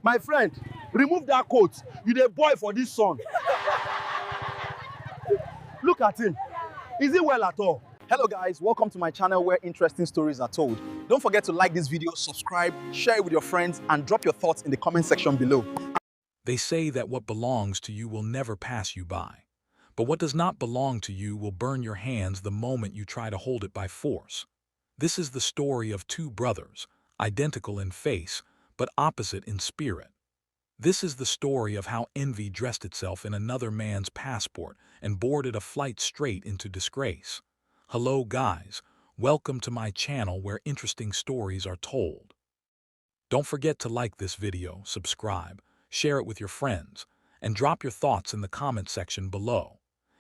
My friend, remove that coat. You the boy for this son. Look at him. Is he well at all? Hello guys, welcome to my channel where interesting stories are told. Don't forget to like this video, subscribe, share it with your friends, and drop your thoughts in the comment section below. They say that what belongs to you will never pass you by. But what does not belong to you will burn your hands the moment you try to hold it by force. This is the story of two brothers, identical in face, but opposite in spirit. This is the story of how envy dressed itself in another man's passport and boarded a flight straight into disgrace. Hello guys, welcome to my channel where interesting stories are told. Don't forget to like this video, subscribe, share it with your friends, and drop your thoughts in the comment section below.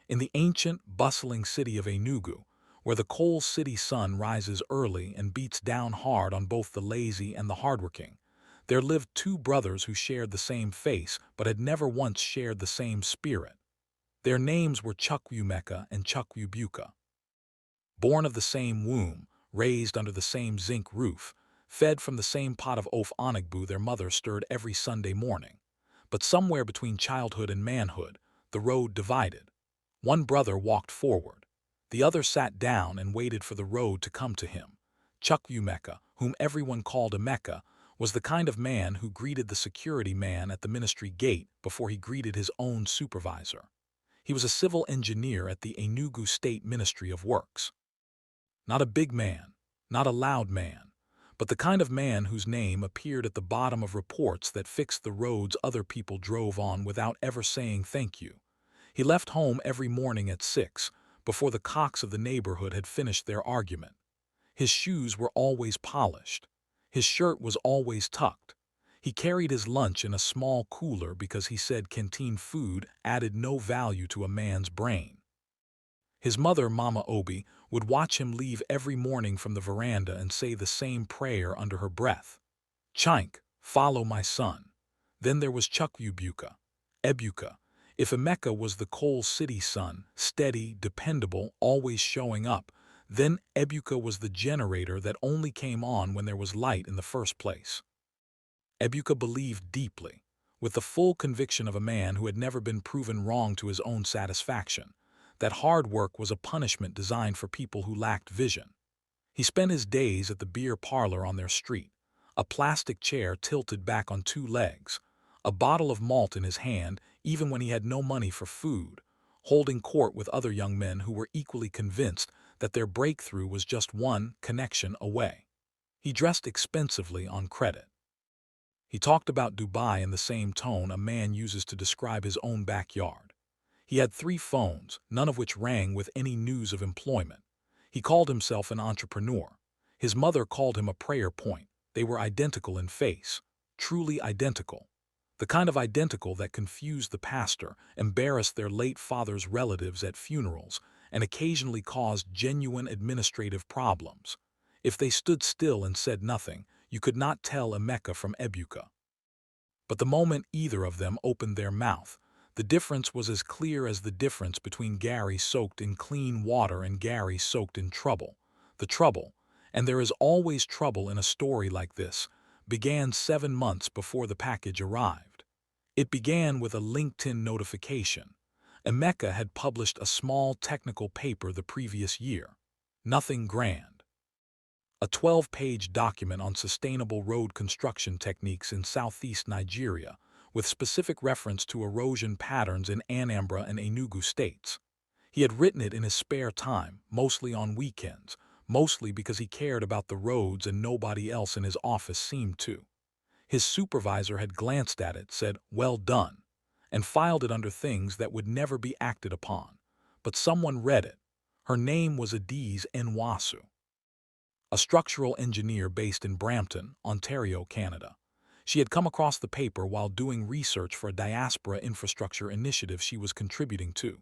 In the ancient, bustling city of Enugu, where the coal city sun rises early and beats down hard on both the lazy and the hardworking, there lived two brothers who shared the same face but had never once shared the same spirit. Their names were Emeka and Ebuka. Born of the same womb, raised under the same zinc roof, fed from the same pot of oaf onigbu their mother stirred every Sunday morning. But somewhere between childhood and manhood, the road divided. One brother walked forward. The other sat down and waited for the road to come to him. Emeka, whom everyone called Emeka, was the kind of man who greeted the security man at the ministry gate before he greeted his own supervisor. He was a civil engineer at the Enugu State Ministry of Works. Not a big man, not a loud man, but the kind of man whose name appeared at the bottom of reports that fixed the roads other people drove on without ever saying thank you. He left home every morning at 6, before the cocks of the neighborhood had finished their argument. His shoes were always polished. His shirt was always tucked. He carried his lunch in a small cooler because he said canteen food added no value to a man's brain. His mother, Mama Obi, would watch him leave every morning from the veranda and say the same prayer under her breath. Chink, follow my son. Then there was Ebuka. Ebuka. If Emeka was the coal city son, steady, dependable, always showing up, then Ebuka was the generator that only came on when there was light in the first place. Ebuka believed deeply, with the full conviction of a man who had never been proven wrong to his own satisfaction, that hard work was a punishment designed for people who lacked vision. He spent his days at the beer parlor on their street, a plastic chair tilted back on two legs, a bottle of malt in his hand even when he had no money for food, holding court with other young men who were equally convinced that their breakthrough was just one connection away. He dressed expensively on credit. He talked about Dubai in the same tone a man uses to describe his own backyard. He had 3 phones, none of which rang with any news of employment. He called himself an entrepreneur. His mother called him a prayer point. They were identical in face, truly identical. The kind of identical that confused the pastor, embarrassed their late father's relatives at funerals, and occasionally caused genuine administrative problems. If they stood still and said nothing, you could not tell Emeka from Ebuka. But the moment either of them opened their mouth, the difference was as clear as the difference between Gary soaked in clean water and Gary soaked in trouble. The trouble, and there is always trouble in a story like this, began 7 months before the package arrived. It began with a LinkedIn notification. Emeka had published a small technical paper the previous year. Nothing grand. A 12-page document on sustainable road construction techniques in southeast Nigeria, with specific reference to erosion patterns in Anambra and Enugu states. He had written it in his spare time, mostly on weekends, mostly because he cared about the roads and nobody else in his office seemed to. His supervisor had glanced at it, said, "Well done," and filed it under things that would never be acted upon. But someone read it. Her name was Adiz Nwasu, a structural engineer based in Brampton, Ontario, Canada. She had come across the paper while doing research for a diaspora infrastructure initiative she was contributing to.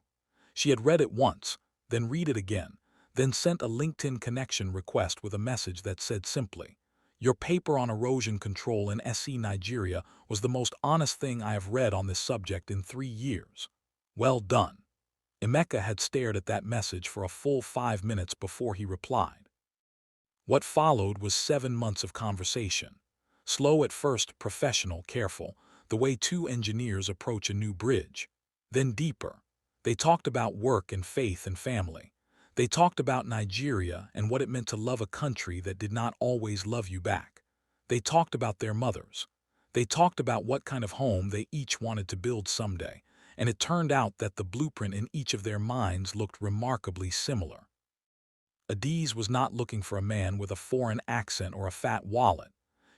She had read it once, then read it again, then sent a LinkedIn connection request with a message that said simply, "Your paper on erosion control in SE Nigeria was the most honest thing I have read on this subject in 3 years. Well done." Emeka had stared at that message for a full 5 minutes before he replied. What followed was 7 months of conversation. Slow at first, professional, careful, the way two engineers approach a new bridge. Then deeper. They talked about work and faith and family. They talked about Nigeria and what it meant to love a country that did not always love you back. They talked about their mothers. They talked about what kind of home they each wanted to build someday, and it turned out that the blueprint in each of their minds looked remarkably similar. Adiz was not looking for a man with a foreign accent or a fat wallet.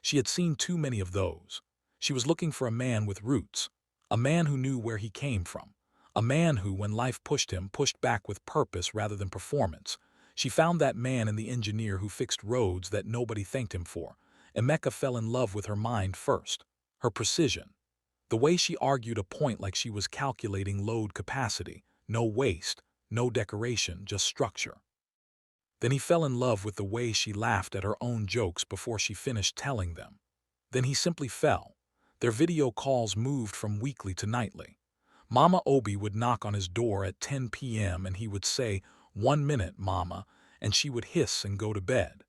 She had seen too many of those. She was looking for a man with roots, a man who knew where he came from, a man who, when life pushed him, pushed back with purpose rather than performance. She found that man in the engineer who fixed roads that nobody thanked him for. Emeka fell in love with her mind first, her precision, the way she argued a point like she was calculating load capacity, no waste, no decoration, just structure. Then he fell in love with the way she laughed at her own jokes before she finished telling them. Then he simply fell. Their video calls moved from weekly to nightly. Mama Obi would knock on his door at 10 p.m. and he would say, "1 minute, Mama," and she would hiss and go to bed.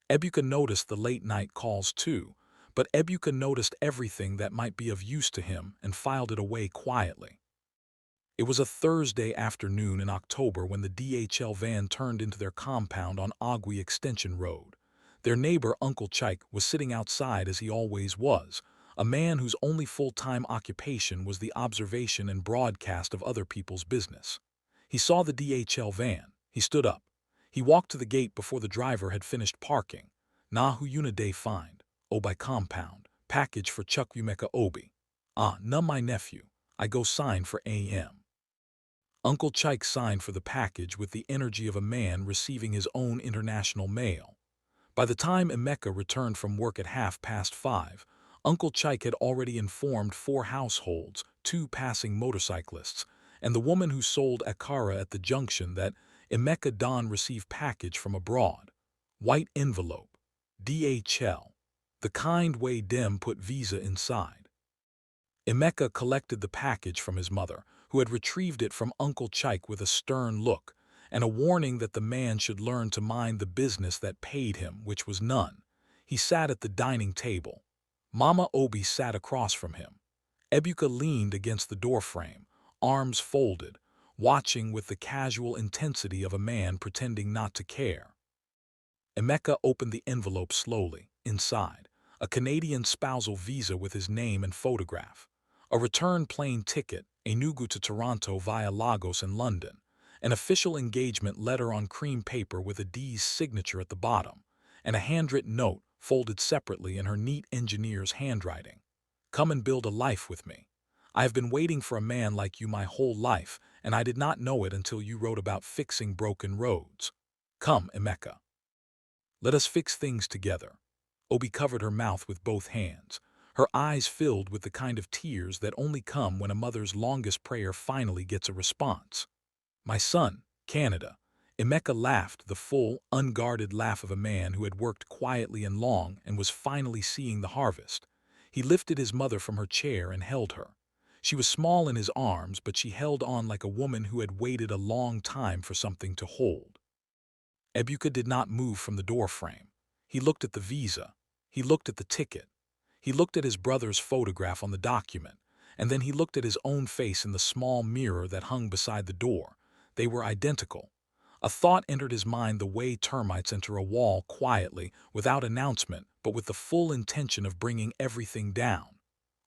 Ebuka noticed the late-night calls too, but Ebuka noticed everything that might be of use to him and filed it away quietly. It was a Thursday afternoon in October when the DHL van turned into their compound on Agui Extension Road. Their neighbor, Uncle Chike, was sitting outside as he always was, a man whose only full-time occupation was the observation and broadcast of other people's business. He saw the DHL van. He stood up. He walked to the gate before the driver had finished parking. "Nahu Yuna Day Find, Obi Compound, package for Chuck Emeka Obi. Ah, na my nephew, I go sign for AM." Uncle Chike signed for the package with the energy of a man receiving his own international mail. By the time Emeka returned from work at 5:30, Uncle Chike had already informed 4 households, 2 passing motorcyclists, and the woman who sold akara at the junction that Emeka Don received package from abroad. White envelope. DHL. The kind way Dem put visa inside. Emeka collected the package from his mother, who had retrieved it from Uncle Chike with a stern look, and a warning that the man should learn to mind the business that paid him, which was none. He sat at the dining table. Mama Obi sat across from him. Ebuka leaned against the doorframe, arms folded, watching with the casual intensity of a man pretending not to care. Emeka opened the envelope slowly. Inside, a Canadian spousal visa with his name and photograph, a return plane ticket, Enugu to Toronto via Lagos and London, an official engagement letter on cream paper with a D's signature at the bottom, and a handwritten note folded separately in her neat engineer's handwriting. "Come and build a life with me. I have been waiting for a man like you my whole life, and I did not know it until you wrote about fixing broken roads. Come, Emeka. Let us fix things together." Obi covered her mouth with both hands. Her eyes filled with the kind of tears that only come when a mother's longest prayer finally gets a response. "My son, Canada." Emeka laughed, the full, unguarded laugh of a man who had worked quietly and long and was finally seeing the harvest. He lifted his mother from her chair and held her. She was small in his arms, but she held on like a woman who had waited a long time for something to hold. Ebuka did not move from the doorframe. He looked at the visa. He looked at the ticket. He looked at his brother's photograph on the document, and then he looked at his own face in the small mirror that hung beside the door. They were identical. A thought entered his mind the way termites enter a wall quietly, without announcement, but with the full intention of bringing everything down.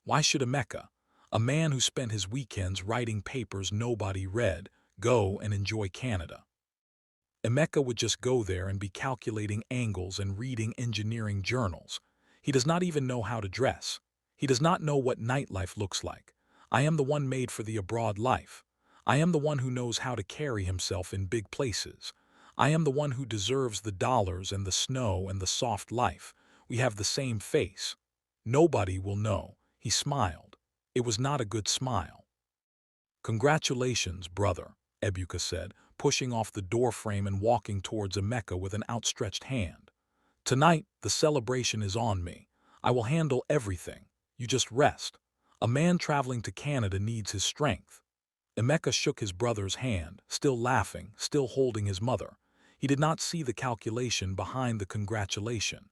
Why should Emeka, a man who spent his weekends writing papers nobody read, go and enjoy Canada? Emeka would just go there and be calculating angles and reading engineering journals. He does not even know how to dress. He does not know what nightlife looks like. I am the one made for the abroad life. I am the one who knows how to carry himself in big places. I am the one who deserves the dollars and the snow and the soft life. We have the same face. Nobody will know. He smiled. It was not a good smile. "Congratulations, brother," Ebuka said, pushing off the doorframe and walking towards Emeka with an outstretched hand. "Tonight, the celebration is on me. I will handle everything. You just rest. A man traveling to Canada needs his strength." Emeka shook his brother's hand, still laughing, still holding his mother. He did not see the calculation behind the congratulation.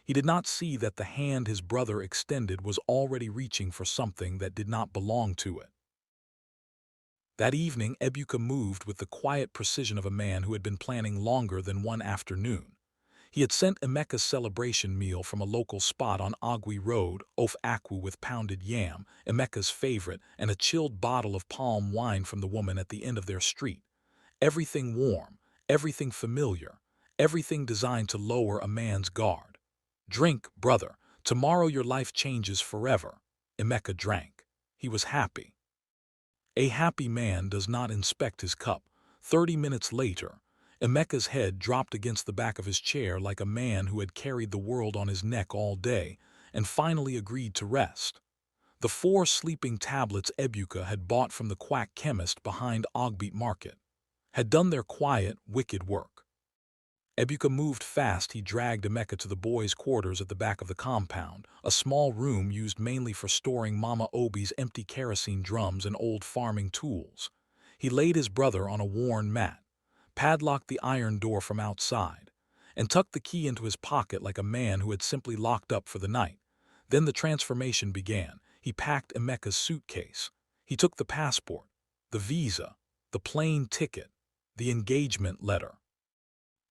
He did not see that the hand his brother extended was already reaching for something that did not belong to it. That evening, Ebuka moved with the quiet precision of a man who had been planning longer than one afternoon. He had sent Emeka's celebration meal from a local spot on Agui Road, oaf akwu with pounded yam, Emeka's favorite, and a chilled bottle of palm wine from the woman at the end of their street. Everything warm, everything familiar, everything designed to lower a man's guard. Drink, brother. Tomorrow your life changes forever. Emeka drank. He was happy. A happy man does not inspect his cup. 30 minutes later, Emeka's head dropped against the back of his chair like a man who had carried the world on his neck all day and finally agreed to rest. The 4 sleeping tablets Ebuka had bought from the quack chemist behind Ogbit Market had done their quiet, wicked work. Ebuka moved fast. He dragged Emeka to the boys' quarters at the back of the compound, a small room used mainly for storing Mama Obi's empty kerosene drums and old farming tools. He laid his brother on a worn mat, padlocked the iron door from outside, and tucked the key into his pocket like a man who had simply locked up for the night. Then the transformation began. He packed Emeka's suitcase. He took the passport, the visa, the plane ticket, the engagement letter.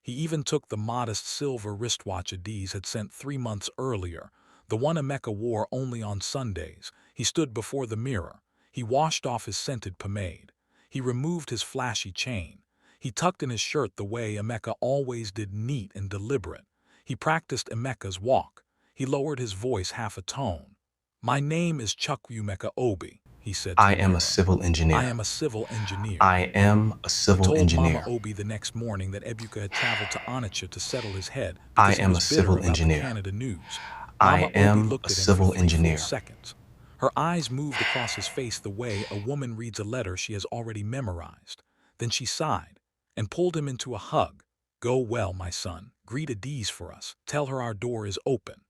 He even took the modest silver wristwatch Adiz had sent 3 months earlier, the one Emeka wore only on Sundays. He stood before the mirror. He washed off his scented pomade. He removed his flashy chain. He tucked in his shirt the way Emeka always did, neat and deliberate. He practiced Emeka's walk. He lowered his voice half a tone. "My name is Chukwuemeka Obi," he said to I the am a mirror. civil engineer. "I am a civil engineer." I am a He civil told Mama engineer. Obi the next morning that Ebuka had traveled to Onitsha to settle his head I because he am was a bitter civil about the engineer. Canada news. I Mama Obi am looked a at him for civil 3 full engineer. seconds. Her eyes moved across his face the way a woman reads a letter she has already memorized. Then she sighed and pulled him into a hug. "Go well, my son. Greet Adiz for us. Tell her our door is open."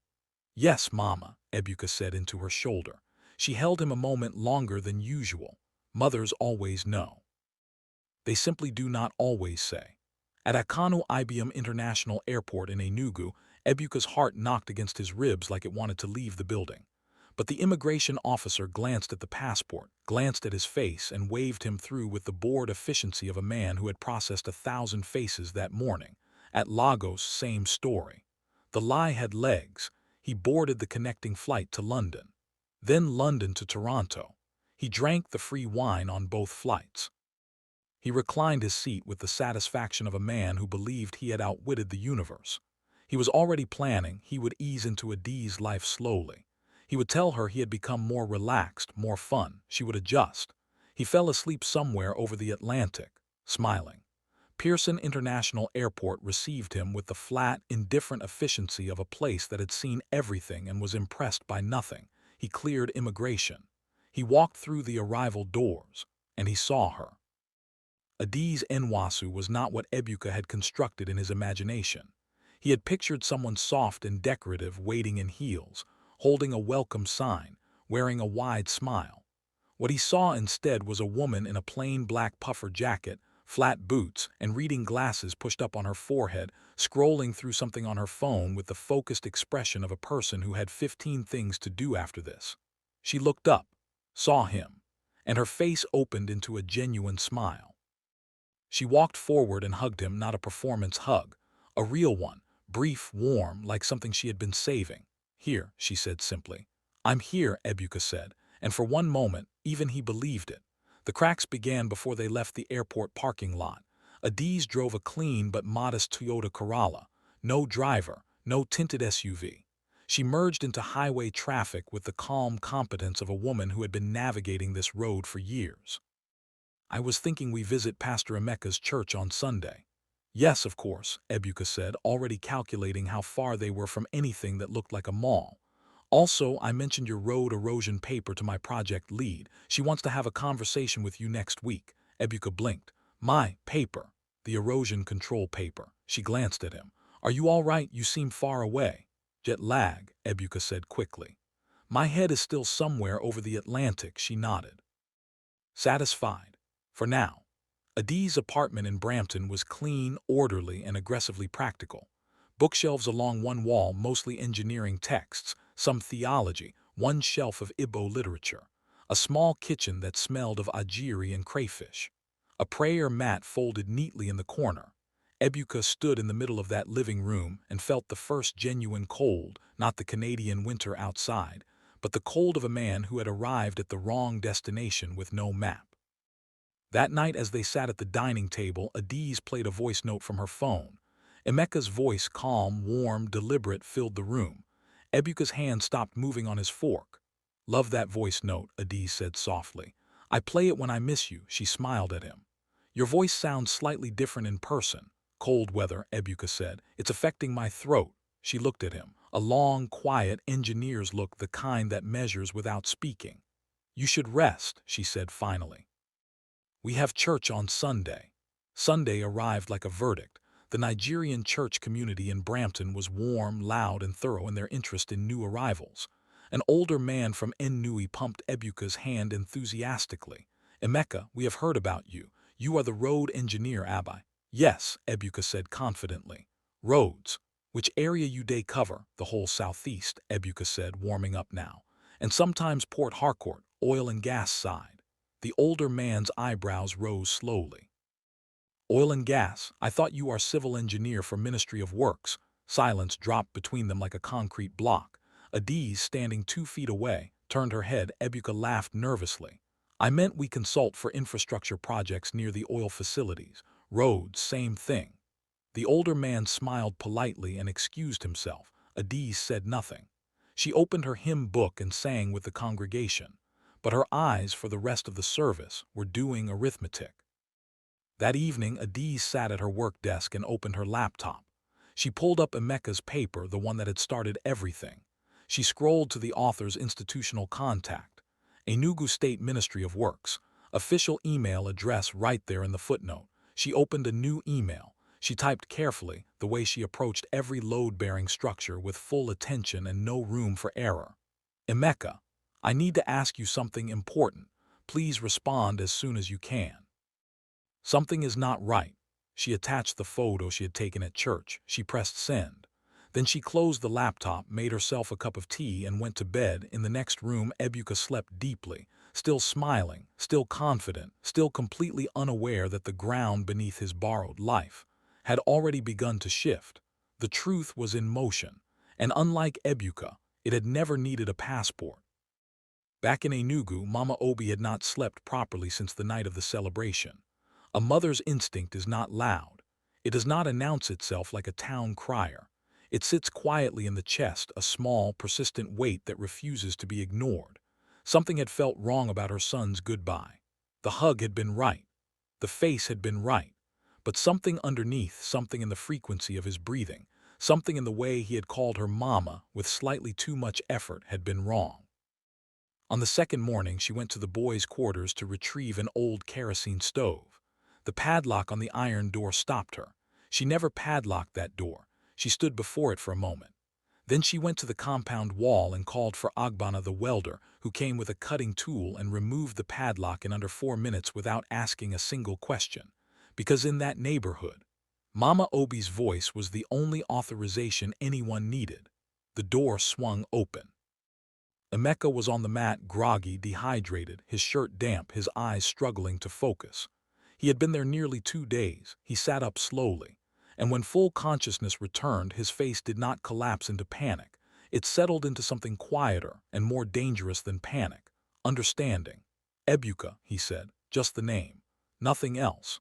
"Yes, Mama," Ebuka said into her shoulder. She held him a moment longer than usual. Mothers always know. They simply do not always say. At Akanu IBM International Airport in Enugu, Ebuka's heart knocked against his ribs like it wanted to leave the building. But the immigration officer glanced at the passport, glanced at his face, and waved him through with the bored efficiency of a man who had processed 1,000 faces that morning. At Lagos, same story. The lie had legs. He boarded the connecting flight to London. Then London to Toronto. He drank the free wine on both flights. He reclined his seat with the satisfaction of a man who believed he had outwitted the universe. He was already planning he would ease into Adiz's life slowly. He would tell her he had become more relaxed, more fun. She would adjust. He fell asleep somewhere over the Atlantic, smiling. Pearson International Airport received him with the flat, indifferent efficiency of a place that had seen everything and was impressed by nothing. He cleared immigration. He walked through the arrival doors, and he saw her. Adiz Nwasu was not what Ebuka had constructed in his imagination. He had pictured someone soft and decorative waiting in heels, holding a welcome sign, wearing a wide smile. What he saw instead was a woman in a plain black puffer jacket, flat boots, and reading glasses pushed up on her forehead, scrolling through something on her phone with the focused expression of a person who had 15 things to do after this. She looked up, saw him, and her face opened into a genuine smile. She walked forward and hugged him, not a performance hug, a real one, brief, warm, like something she had been saving. "Here," she said simply. "I'm here," Ebuka said, and for one moment, even he believed it. The cracks began before they left the airport parking lot. Adiz drove a clean but modest Toyota Corolla. No driver, no tinted SUV. She merged into highway traffic with the calm competence of a woman who had been navigating this road for years. "I was thinking we visit Pastor Emeka's church on Sunday." "Yes, of course," Ebuka said, already calculating how far they were from anything that looked like a mall. "Also, I mentioned your road erosion paper to my project lead. She wants to have a conversation with you next week." Ebuka blinked. "My paper? The erosion control paper." She glanced at him. "Are you all right? You seem far away." "Jet lag," Ebuka said quickly. "My head is still somewhere over the Atlantic," she nodded. Satisfied. For now. Adiz's apartment in Brampton was clean, orderly, and aggressively practical. Bookshelves along one wall, mostly engineering texts, some theology, one shelf of Igbo literature. A small kitchen that smelled of ajiri and crayfish. A prayer mat folded neatly in the corner. Ebuka stood in the middle of that living room and felt the first genuine cold, not the Canadian winter outside, but the cold of a man who had arrived at the wrong destination with no map. That night as they sat at the dining table, Adiz played a voice note from her phone. Emeka's voice, calm, warm, deliberate, filled the room. Ebuka's hand stopped moving on his fork. "Love that voice note," Adiz said softly. "I play it when I miss you," she smiled at him. "Your voice sounds slightly different in person." "Cold weather," Ebuka said. "It's affecting my throat." She looked at him. A long, quiet, engineer's look, the kind that measures without speaking. "You should rest," she said finally. "We have church on Sunday." Sunday arrived like a verdict. The Nigerian church community in Brampton was warm, loud, and thorough in their interest in new arrivals. An older man from Ennui pumped Ebuka's hand enthusiastically. "Emeka, we have heard about you. You are the road engineer, Abba." "Yes," Ebuka said confidently. "Roads. Which area you day cover?" "The whole southeast," Ebuka said, warming up now. "And sometimes Port Harcourt, oil and gas side." The older man's eyebrows rose slowly. "Oil and gas? I thought you are civil engineer for Ministry of Works." Silence dropped between them like a concrete block. Adiz, standing 2 feet away, turned her head. Ebuka laughed nervously. "I meant we consult for infrastructure projects near the oil facilities. Roads, same thing." The older man smiled politely and excused himself. Adiz said nothing. She opened her hymn book and sang with the congregation, but her eyes for the rest of the service were doing arithmetic. That evening, Adiz sat at her work desk and opened her laptop. She pulled up Emeka's paper, the one that had started everything. She scrolled to the author's institutional contact. Enugu State Ministry of Works. Official email address right there in the footnote. She opened a new email. She typed carefully, the way she approached every load-bearing structure, with full attention and no room for error. "Emeka, I need to ask you something important. Please respond as soon as you can. Something is not right." She attached the photo she had taken at church. She pressed send. Then she closed the laptop, made herself a cup of tea, and went to bed. In the next room, Ebuka slept deeply, still smiling, still confident, still completely unaware that the ground beneath his borrowed life had already begun to shift. The truth was in motion, and unlike Ebuka, it had never needed a passport. Back in Enugu, Mama Obi had not slept properly since the night of the celebration. A mother's instinct is not loud. It does not announce itself like a town crier. It sits quietly in the chest, a small, persistent weight that refuses to be ignored. Something had felt wrong about her son's goodbye. The hug had been right. The face had been right. But something underneath, something in the frequency of his breathing, something in the way he had called her mama with slightly too much effort, had been wrong. On the second morning, she went to the boys' quarters to retrieve an old kerosene stove. The padlock on the iron door stopped her. She never padlocked that door. She stood before it for a moment. Then she went to the compound wall and called for Agbana the welder, who came with a cutting tool and removed the padlock in under 4 minutes without asking a single question. Because in that neighborhood, Mama Obi's voice was the only authorization anyone needed. The door swung open. Emeka was on the mat, groggy, dehydrated, his shirt damp, his eyes struggling to focus. He had been there nearly 2 days. He sat up slowly, and when full consciousness returned, his face did not collapse into panic. It settled into something quieter and more dangerous than panic. Understanding. "Ebuka," he said, "just the name. Nothing else."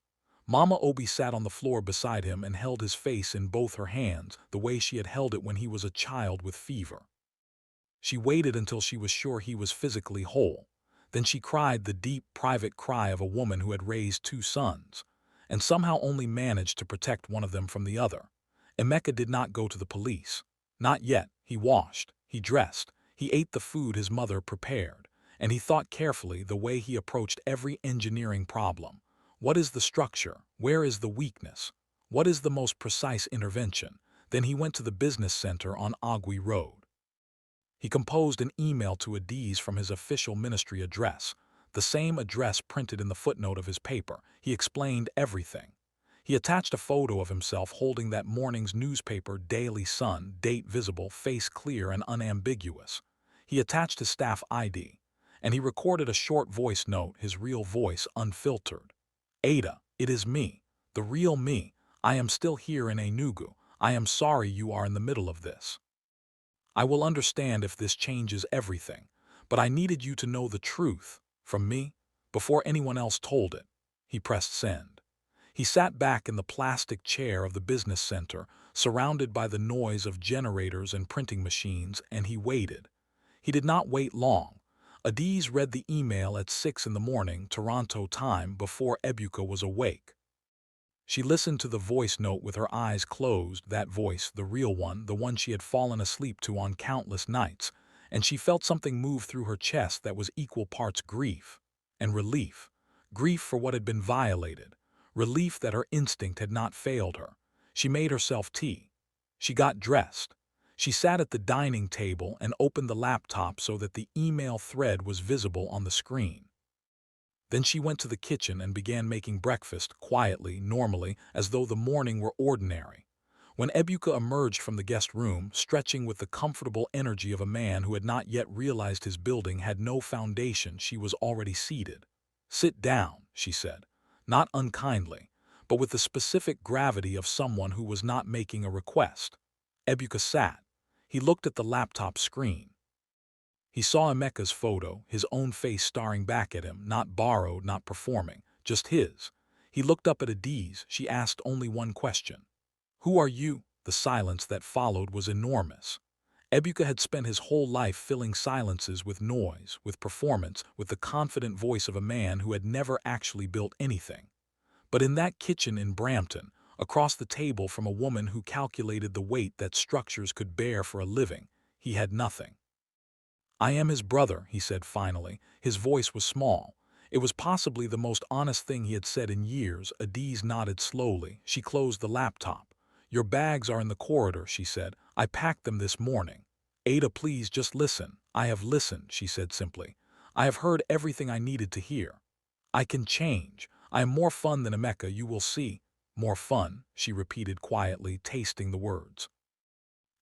Mama Obi sat on the floor beside him and held his face in both her hands, the way she had held it when he was a child with fever. She waited until she was sure he was physically whole. Then she cried, the deep, private cry of a woman who had raised 2 sons, and somehow only managed to protect one of them from the other. Emeka did not go to the police. Not yet. He washed, he dressed, he ate the food his mother prepared, and he thought carefully, the way he approached every engineering problem. What is the structure? Where is the weakness? What is the most precise intervention? Then he went to the business center on Agui Road. He composed an email to Adiz from his official ministry address, the same address printed in the footnote of his paper. He explained everything. He attached a photo of himself holding that morning's newspaper Daily Sun, date visible, face clear and unambiguous. He attached his staff ID, and he recorded a short voice note, his real voice unfiltered. Ada, it is me, the real me. I am still here in Enugu. I am sorry you are in the middle of this. I will understand if this changes everything, but I needed you to know the truth, from me, before anyone else told it. He pressed send. He sat back in the plastic chair of the business center, surrounded by the noise of generators and printing machines, and he waited. He did not wait long. Adiz read the email at 6 in the morning, Toronto time, before Ebuka was awake. She listened to the voice note with her eyes closed, that voice, the real one, the one she had fallen asleep to on countless nights, and she felt something move through her chest that was equal parts grief and relief. Grief for what had been violated, relief that her instinct had not failed her. She made herself tea. She got dressed. She sat at the dining table and opened the laptop so that the email thread was visible on the screen. Then she went to the kitchen and began making breakfast, quietly, normally, as though the morning were ordinary. When Ebuka emerged from the guest room, stretching with the comfortable energy of a man who had not yet realized his building had no foundation, she was already seated. "Sit down," she said, not unkindly, but with the specific gravity of someone who was not making a request. Ebuka sat. He looked at the laptop screen. He saw Emeka's photo, his own face staring back at him, not borrowed, not performing, just his. He looked up at Adiz. She asked only one question. "Who are you?" The silence that followed was enormous. Ebuka had spent his whole life filling silences with noise, with performance, with the confident voice of a man who had never actually built anything. But in that kitchen in Brampton, across the table from a woman who calculated the weight that structures could bear for a living, he had nothing. "I am his brother," he said finally. His voice was small. It was possibly the most honest thing he had said in years. Adiz nodded slowly. She closed the laptop. "Your bags are in the corridor," she said. "I packed them this morning." "Ada, please just listen." "I have listened," she said simply. "I have heard everything I needed to hear. I can change. I am more fun than Emeka, you will see." "More fun," she repeated quietly, tasting the words.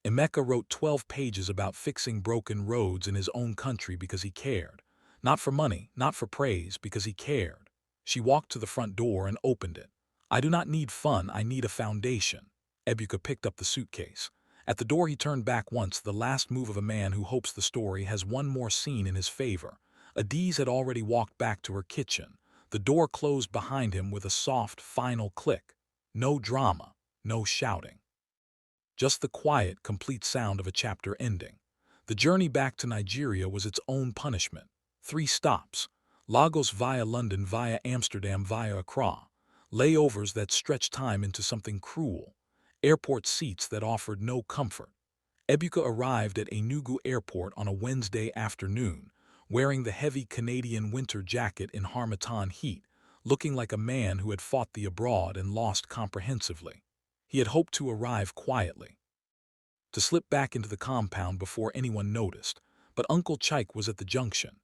Emeka wrote 12 pages about fixing broken roads in his own country because he cared. Not for money, not for praise, because he cared. She walked to the front door and opened it. "I do not need fun, I need a foundation." Ebuka picked up the suitcase. At the door he turned back once, the last move of a man who hopes the story has one more scene in his favor. Adiz had already walked back to her kitchen. The door closed behind him with a soft, final click. No drama, no shouting. Just the quiet, complete sound of a chapter ending. The journey back to Nigeria was its own punishment. 3 stops. Lagos via London via Amsterdam via Accra. Layovers that stretched time into something cruel. Airport seats that offered no comfort. Ebuka arrived at Enugu Airport on a Wednesday afternoon, wearing the heavy Canadian winter jacket in Harmattan heat, looking like a man who had fought the abroad and lost comprehensively. He had hoped to arrive quietly, to slip back into the compound before anyone noticed, but Uncle Chike was at the junction.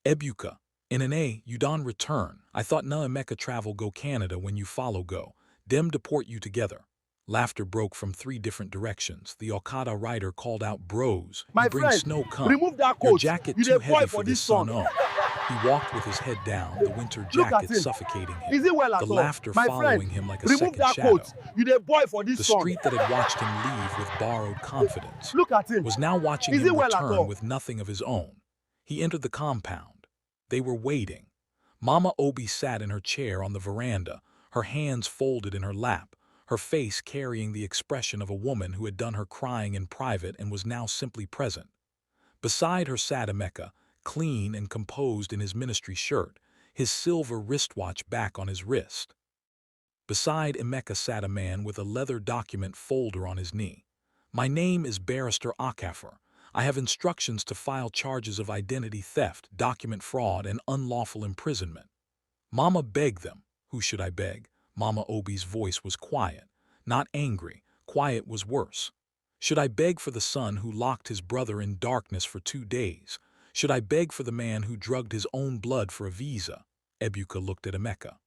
"Ebuka, in an A, you don return. I thought na Emeka travel go Canada when you follow go. Dem deport you together." Laughter broke from 3 different directions. The Okada rider called out, "Bros, you My bring friend, snow come. remove that Your coat. jacket You too the boy heavy for for this this sun sun. oh." He walked with his head down, the winter Look at jacket him. suffocating him, Is it well the at all? laughter My following friend, him like a remove second that shadow. coat. You the boy for The this sun. street that had watched him leave with borrowed confidence Look at him. was now watching Is it him well at return all? with nothing of his own. He entered the compound. They were waiting. Mama Obi sat in her chair on the veranda, her hands folded in her lap, her face carrying the expression of a woman who had done her crying in private and was now simply present. Beside her sat Emeka, clean and composed in his ministry shirt, his silver wristwatch back on his wrist. Beside Emeka sat a man with a leather document folder on his knee. "My name is Barrister Okafor. I have instructions to file charges of identity theft, document fraud, and unlawful imprisonment." Mama begged them. "Who should I beg?" Mama Obi's voice was quiet, not angry. Quiet was worse. "Should I beg for the son who locked his brother in darkness for 2 days? Should I beg for the man who drugged his own blood for a visa?" Ebuka looked at Emeka.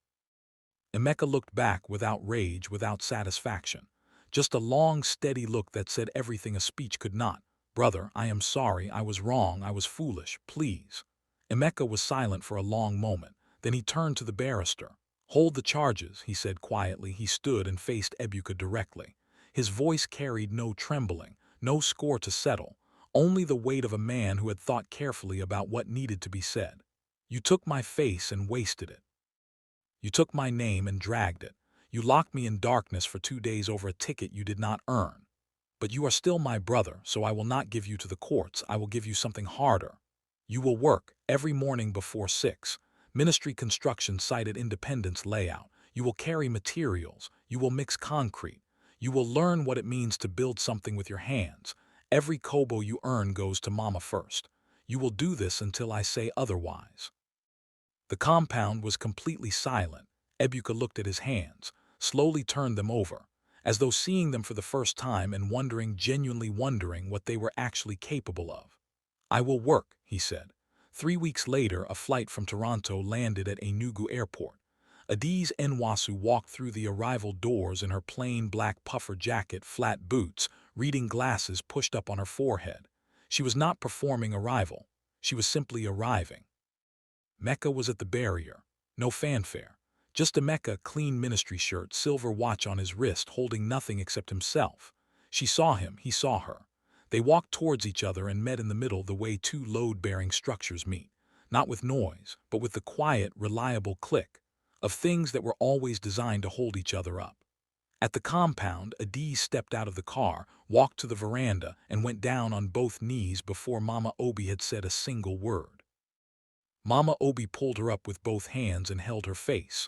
Emeka looked back without rage, without satisfaction. Just a long, steady look that said everything a speech could not. "Brother, I am sorry, I was wrong, I was foolish, please." Emeka was silent for a long moment. Then he turned to the barrister. "Hold the charges," he said quietly. He stood and faced Ebuka directly. His voice carried no trembling, no score to settle, only the weight of a man who had thought carefully about what needed to be said. "You took my face and wasted it. You took my name and dragged it. You locked me in darkness for 2 days over a ticket you did not earn. But you are still my brother, so I will not give you to the courts. I will give you something harder. You will work every morning before 6. Ministry construction site at Independence layout. You will carry materials. You will mix concrete. You will learn what it means to build something with your hands. Every kobo you earn goes to mama first. You will do this until I say otherwise." The compound was completely silent. Ebuka looked at his hands, slowly turned them over, as though seeing them for the first time and wondering, genuinely wondering, what they were actually capable of. "I will work," he said. 3 weeks later, a flight from Toronto landed at Enugu Airport. Adiz Nwasu walked through the arrival doors in her plain black puffer jacket, flat boots, reading glasses pushed up on her forehead. She was not performing arrival. She was simply arriving. Mecca was at the barrier. No fanfare. Just Emeka, clean ministry shirt, silver watch on his wrist, holding nothing except himself. She saw him, he saw her. They walked towards each other and met in the middle, the way two load-bearing structures meet. Not with noise, but with the quiet, reliable click of things that were always designed to hold each other up. At the compound, Adiz stepped out of the car, walked to the veranda, and went down on both knees before Mama Obi had said a single word. Mama Obi pulled her up with both hands and held her face.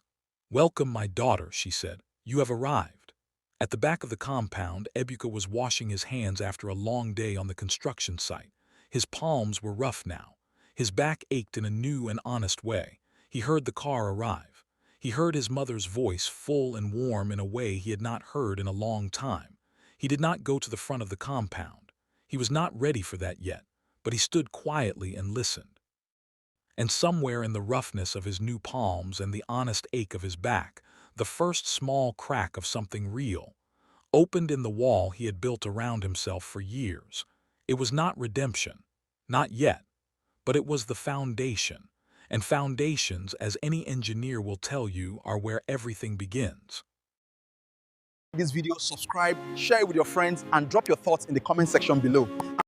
"Welcome, my daughter," she said. "You have arrived." At the back of the compound, Ebuka was washing his hands after a long day on the construction site. His palms were rough now. His back ached in a new and honest way. He heard the car arrive. He heard his mother's voice, full and warm in a way he had not heard in a long time. He did not go to the front of the compound. He was not ready for that yet, but he stood quietly and listened. And somewhere in the roughness of his new palms and the honest ache of his back, the first small crack of something real opened in the wall he had built around himself for years. It was not redemption, not yet, but it was the foundation. And foundations, as any engineer will tell you, are where everything begins. This video, subscribe, share it with your friends, and drop your thoughts in the comment section below.